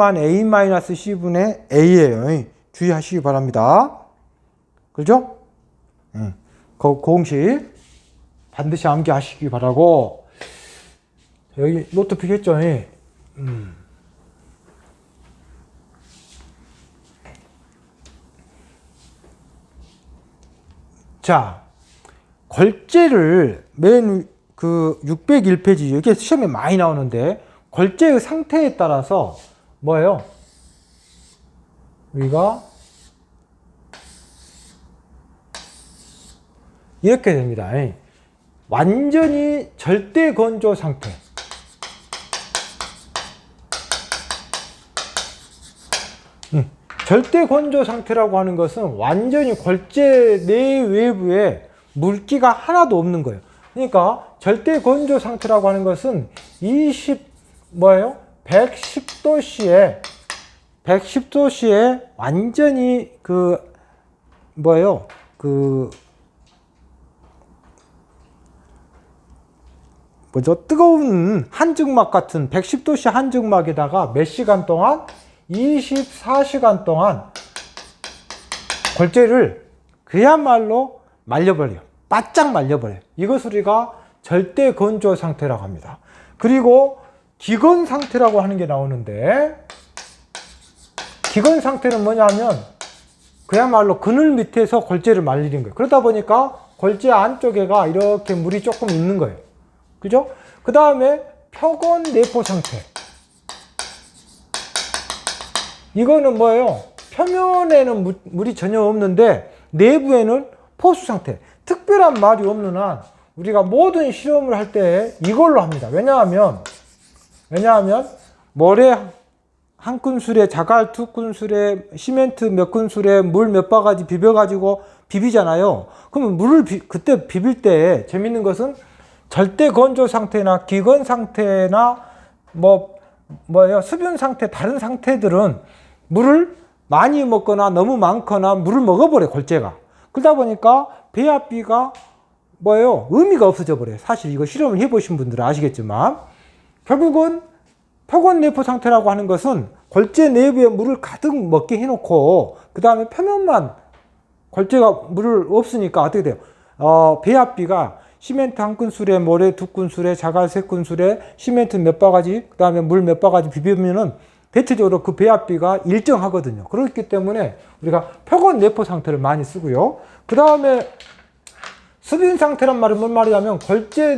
A-C분의 A예요. 주의하시기 바랍니다. 그죠? 그 공식 반드시 암기하시기 바라고. 여기 노트북 했죠? 자, 걸재를 맨 그 601페이지, 이게 시험에 많이 나오는데, 걸재의 상태에 따라서 뭐예요? 우리가 이렇게 됩니다. 완전히 절대 건조 상태. 절대 건조 상태라고 하는 것은 완전히 걸재 내외부에 물기가 하나도 없는 거예요. 그러니까 절대 건조 상태라고 하는 것은 110도씨에 완전히 뜨거운 한증막 같은 110도씨 한증막에다가 몇 시간 동안? 24시간 동안 걸재를 그야말로 말려버려요. 바짝 말려버려요. 이것을 우리가 절대 건조 상태라고 합니다. 그리고 기건 상태라고 하는 게 나오는데, 기건 상태는 뭐냐면 그야말로 그늘 밑에서 걸재를 말리는 거예요. 그러다 보니까 걸재 안쪽에가 이렇게 물이 조금 있는 거예요. 그죠? 그 다음에 표건 내포 상태. 이거는 뭐예요? 표면에는 물이 전혀 없는데 내부에는 포수 상태. 특별한 말이 없는 한 우리가 모든 실험을 할 때 이걸로 합니다. 왜냐하면 모래 한 큰술에 자갈 두 큰술에 시멘트 몇 큰술에 물 몇 바가지 비벼가지고 비비잖아요. 그러면 물을 그때 비빌 때 재밌는 것은 절대 건조 상태나 기건 상태나 수분 상태, 다른 상태들은 물을 많이 먹거나 너무 많거나 물을 먹어버려요, 걸재가. 그러다 보니까 배합비가 의미가 없어져 버려요. 사실 이거 실험을 해보신 분들은 아시겠지만, 결국은 표건 내포 상태라고 하는 것은 걸재 내부에 물을 가득 먹게 해놓고, 그 다음에 표면만 걸재가 물을 없으니까 어떻게 돼요? 배합비가 시멘트 한 큰술에 모래 두 큰술에 자갈 세 큰술에 시멘트 몇 바가지, 그 다음에 물 몇 바가지 비비면은 대체적으로 그 배합비가 일정하거든요. 그렇기 때문에 우리가 표건 내포 상태를 많이 쓰고요. 그 다음에 수빈 상태란 말은 뭔 말이냐면 걸재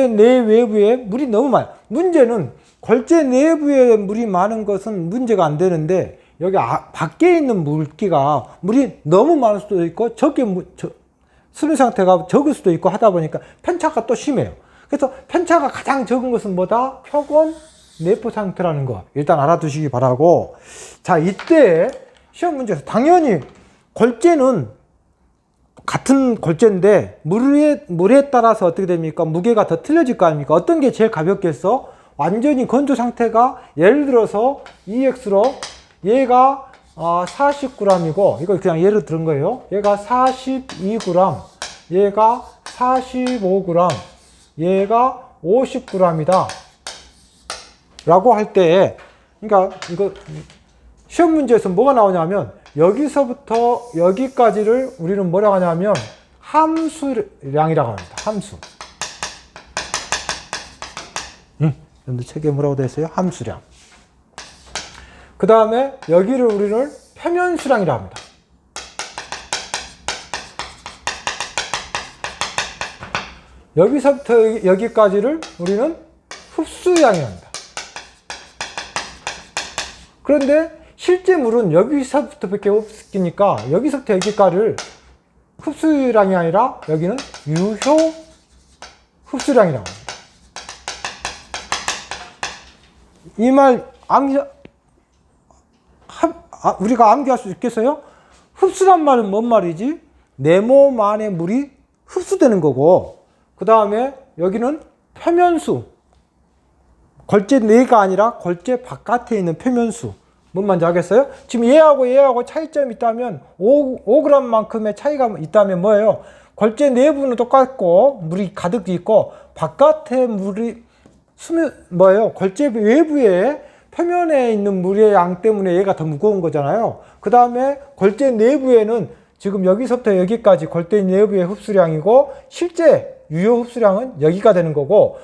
내외부에 물이 너무 많아요. 문제는 걸재 내부에 물이 많은 것은 문제가 안 되는데, 여기 밖에 있는 물기가 물이 너무 많을 수도 있고 수분 상태가 적을 수도 있고 하다 보니까 편차가 또 심해요. 그래서 편차가 가장 적은 것은 뭐다? 표건 내포 상태라는 거 일단 알아두시기 바라고. 자, 이때 시험 문제에서 당연히 걸재는 같은 걸재인데 물에 따라서 어떻게 됩니까? 무게가 더 틀려질 거 아닙니까? 어떤 게 제일 가볍겠어? 완전히 건조 상태가 예를 들어서 EX로 얘가 40g이고, 이걸 그냥 예를 들은 거예요. 얘가 42g, 얘가 45g, 얘가 50g이다. 라고 할 때, 그러니까 이거 시험 문제에서 뭐가 나오냐면, 여기서부터 여기까지를 우리는 뭐라고 하냐면, 함수량이라고 합니다. 함수. 여러분들 책에 뭐라고 되어 있어요? 함수량. 그 다음에 여기를 우리는 표면수량이라고 합니다. 여기서부터 여기까지를 우리는 흡수량이라고 합니다. 그런데 실제 물은 여기서부터밖에 없으니까 여기서부터 여기까지를 흡수량이 아니라 여기는 유효 흡수량이라고 합니다. 이 말 우리가 암기할 수 있겠어요? 흡수란 말은 뭔 말이지? 내 몸 안에 물이 흡수되는 거고, 그 다음에 여기는 표면수, 걸재 내가 아니라 걸재 바깥에 있는 표면수. 뭔 말인지 알겠어요? 지금 얘하고 차이점이 있다면 5g만큼의 차이가 있다면 뭐예요? 걸재 내부는 똑같고 물이 가득 있고 바깥에 물이 걸재 외부에 표면에 있는 물의 양 때문에 얘가 더 무거운 거잖아요. 그 다음에 걸재 내부에는 지금 여기서부터 여기까지 걸재 내부의 흡수량이고 실제 유효 흡수량은 여기가 되는 거고,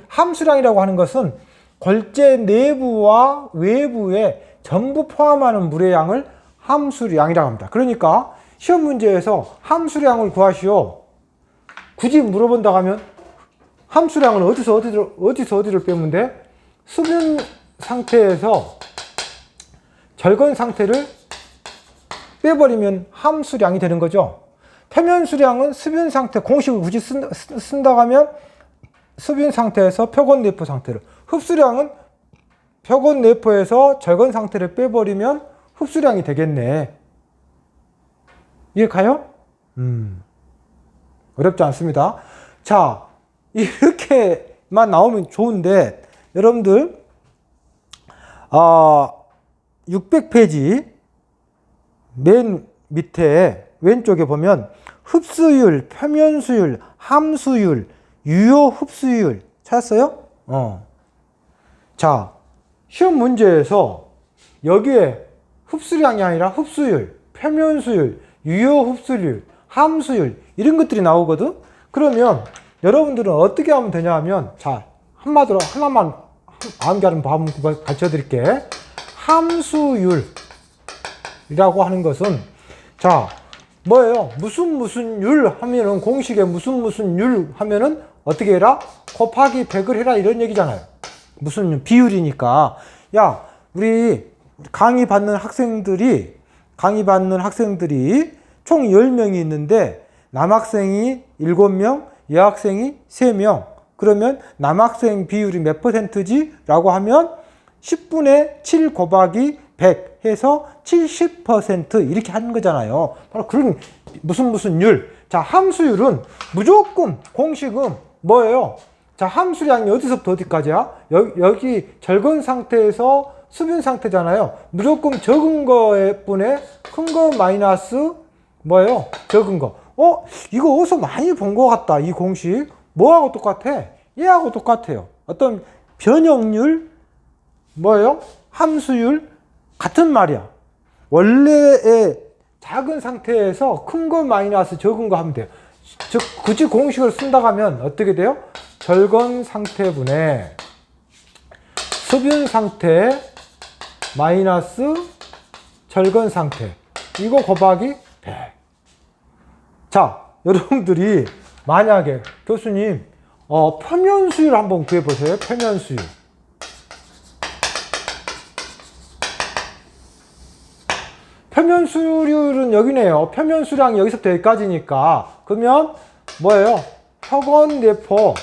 함수량이라고 하는 것은 걸재 내부와 외부에 전부 포함하는 물의 양을 함수량이라고 합니다. 그러니까 시험 문제에서 함수량을 구하시오. 굳이 물어본다고 하면 함수량은 어디를 빼면 돼? 수분 상태에서 절건 상태를 빼버리면 함수량이 되는 거죠. 표면 수량은 수분 상태, 공식을 굳이 쓴다고 하면 수분 상태에서 표건 내포 상태를, 흡수량은 표건 내포에서 절건 상태를 빼버리면 흡수량이 되겠네. 이해 가요? 어렵지 않습니다. 자, 이렇게만 나오면 좋은데, 여러분들 600페이지 맨 밑에 왼쪽에 보면 흡수율, 표면수율, 함수율, 유효 흡수율 찾았어요? 자, 시험 문제에서 여기에 흡수량이 아니라 흡수율, 표면수율, 유효 흡수율, 함수율 이런 것들이 나오거든? 그러면 여러분들은 어떻게 하면 되냐 하면, 자, 한마디로 하나만 암기하는 법 가르쳐 드릴게. 함수율이라고 하는 것은, 자, 뭐예요? 무슨 율 하면은, 공식에 무슨 율 하면은 어떻게 해라? 곱하기 100을 해라 이런 얘기잖아요. 무슨 비율이니까. 야, 우리 강의 받는 학생들이 총 10명이 있는데 남학생이 7명, 여학생이 3명. 그러면 남학생 비율이 몇 %지? 라고 하면 10분의 7 곱하기 100 해서 70% 이렇게 하는 거잖아요. 바로 그런 무슨 율. 자, 함수율은 무조건 공식은 뭐예요? 자, 함수량이 어디서부터 어디까지야? 여기 절건 상태에서 수분 상태잖아요. 무조건 적은 거에 분에 큰 거 마이너스 뭐예요? 적은 거. 이거 어디서 많이 본 것 같다. 이 공식. 뭐하고 똑같아? 얘하고 똑같아요. 어떤 변형률, 뭐예요? 함수율 같은 말이야. 원래의 작은 상태에서 큰 거 마이너스 적은 거 하면 돼요. 즉 굳이 공식을 쓴다고 하면 어떻게 돼요? 절건 상태분의 수분 상태 마이너스 절건 상태, 이거 곱하기 100. 자, 여러분들이 만약에 교수님 표면수율 한번 구해보세요. 표면수율. 표면수율은 여기네요. 표면수량이 여기서부터 여기까지니까, 그러면 뭐예요? 표건 내포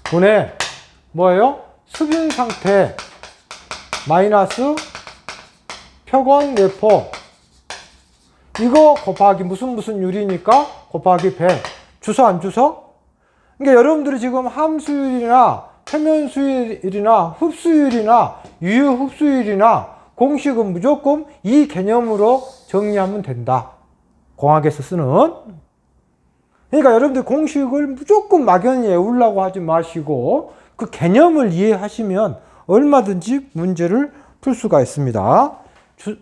분의 뭐예요? 수분 상태 마이너스 표건 내포, 이거 곱하기 무슨 율이니까 곱하기 100. 주소 안 주소? 그러니까 여러분들이 지금 함수율이나 표면수율이나 흡수율이나 유효 흡수율이나 공식은 무조건 이 개념으로 정리하면 된다. 공학에서 쓰는. 그러니까 여러분들 공식을 무조건 막연히 외우려고 하지 마시고 그 개념을 이해하시면 얼마든지 문제를 풀 수가 있습니다.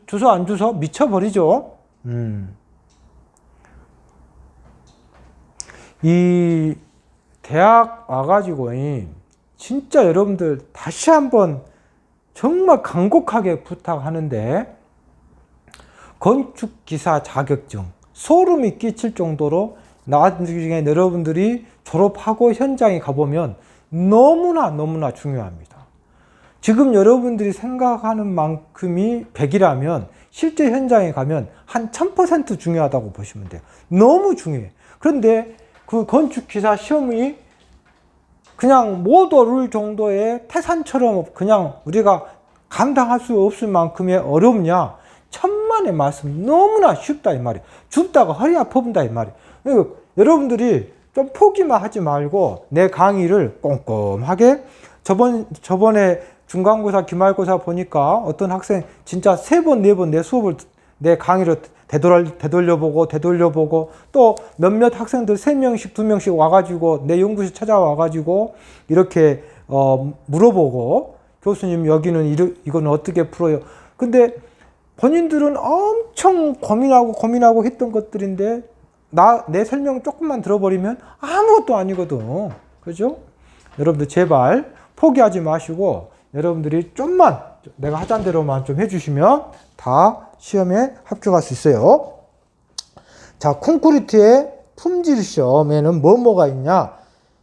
주소 안 주소? 미쳐버리죠. 이 대학 와가지고 진짜 여러분들 다시 한번 정말 간곡하게 부탁하는데, 건축기사 자격증 소름이 끼칠 정도로 나중에 여러분들이 졸업하고 현장에 가보면 너무나 중요합니다. 지금 여러분들이 생각하는 만큼이 100이라면 실제 현장에 가면 한 1000% 중요하다고 보시면 돼요. 너무 중요해. 그런데 그 건축기사 시험이 그냥 못 오를 정도의 태산처럼 그냥 우리가 감당할 수 없을 만큼의 어렵냐? 천만의 말씀, 너무나 쉽다 이 말이에요. 줍다가 허리 아파본다 이 말이에요. 여러분들이 좀 포기만 하지 말고 내 강의를 꼼꼼하게, 저번에 중간고사 기말고사 보니까 어떤 학생 진짜 3번 4번 내 수업을, 내 강의를 되돌려보고 또 몇몇 학생들 3명씩 2명씩 와가지고 내 연구실 찾아와가지고 이렇게 물어보고 교수님 여기는 이거는 어떻게 풀어요? 근데 본인들은 엄청 고민하고 했던 것들인데 내 설명 조금만 들어버리면 아무것도 아니거든. 그죠? 여러분들 제발 포기하지 마시고 여러분들이 좀만 내가 하자는 대로만 좀 해주시면 다 시험에 합격할 수 있어요. 자, 콘크리트의 품질 시험에는 뭐가 있냐?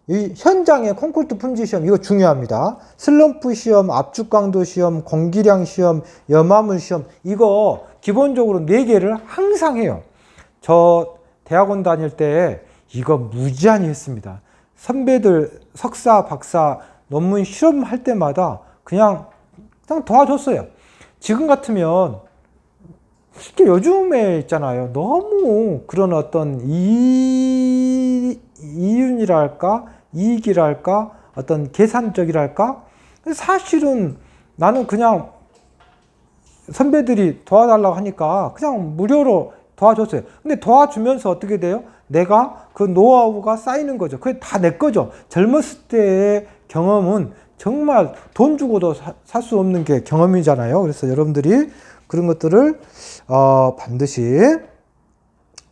이 현장의 콘크리트 품질 시험 이거 중요합니다. 슬럼프 시험, 압축 강도 시험, 공기량 시험, 염화물 시험 이거 기본적으로 4개를 항상 해요. 저 대학원 다닐 때 이거 무지한히 했습니다. 선배들 석사, 박사 논문 실험할 때마다 그냥 도와줬어요. 지금 같으면 실제 요즘에 있잖아요. 너무 그런 어떤 이윤이랄까, 이익이랄까, 어떤 계산적이랄까. 사실은 나는 그냥 선배들이 도와달라고 하니까 그냥 무료로 도와줬어요. 근데 도와주면서 어떻게 돼요? 내가 그 노하우가 쌓이는 거죠. 그게 다 내 거죠. 젊었을 때의 경험은 정말 돈 주고도 살 수 없는 게 경험이잖아요. 그래서 여러분들이 그런 것들을 반드시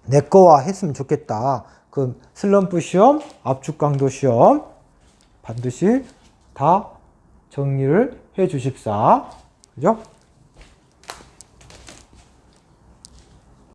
내 거화 했으면 좋겠다. 그 슬럼프 시험, 압축 강도 시험 반드시 다 정리를 해 주십사. 그죠?